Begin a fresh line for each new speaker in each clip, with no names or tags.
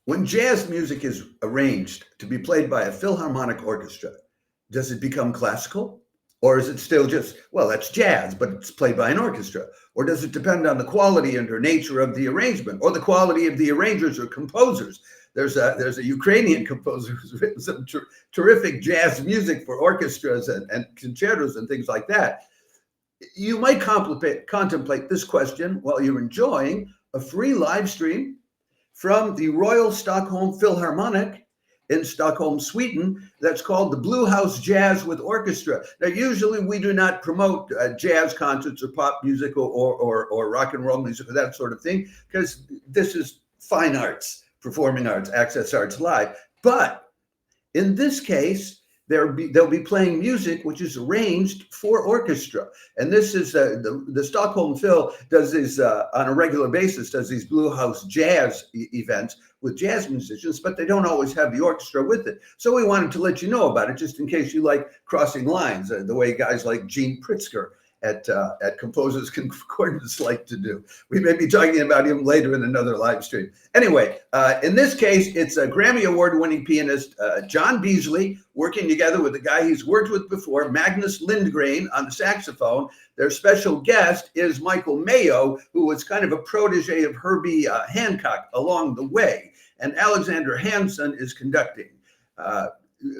When jazz music is arranged to be played by a Philharmonic orchestra, does it become classical? Or is it still just, well, that's jazz, but it's played by an orchestra? Or does it depend on the quality and or nature of the arrangement, or the quality of the arrangers or composers? There's a Ukrainian composer who's written some terrific jazz music for orchestras and concertos and things like that. You might contemplate this question while you're enjoying a free live stream from the Royal Stockholm Philharmonic in Stockholm, Sweden, that's called the Blue House Jazz with Orchestra. Now, usually we do not promote jazz concerts or pop music or rock and roll music or that sort of thing, because this is fine arts, performing arts, access arts live. But in this case, they'll be playing music which is arranged for orchestra. And this is the Stockholm Phil does this on a regular basis, does these Blue House Jazz events with jazz musicians, but they don't always have the orchestra with it. So we wanted to let you know about it, just in case you like crossing lines, the way guys like Gene Pritzker at Composers Concordance like to do. We may be talking about him later in another live stream. Anyway, in this case, it's a Grammy Award-winning pianist, John Beasley, working together with a guy he's worked with before, Magnus Lindgren, on the saxophone. Their special guest is Michael Mayo, who was kind of a protege of Herbie Hancock along the way. And Alexander Hansen is conducting.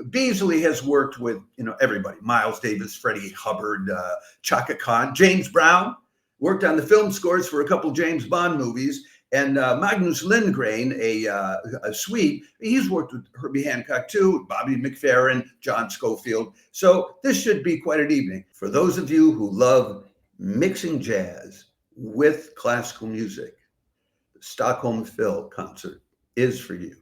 Beasley has worked with, everybody, Miles Davis, Freddie Hubbard, Chaka Khan, James Brown, worked on the film scores for a couple James Bond movies, and Magnus Lindgren, a Swede, he's worked with Herbie Hancock too, Bobby McFerrin, John Schofield. So this should be quite an evening. For those of you who love mixing jazz with classical music, the Stockholm Phil concert is for you.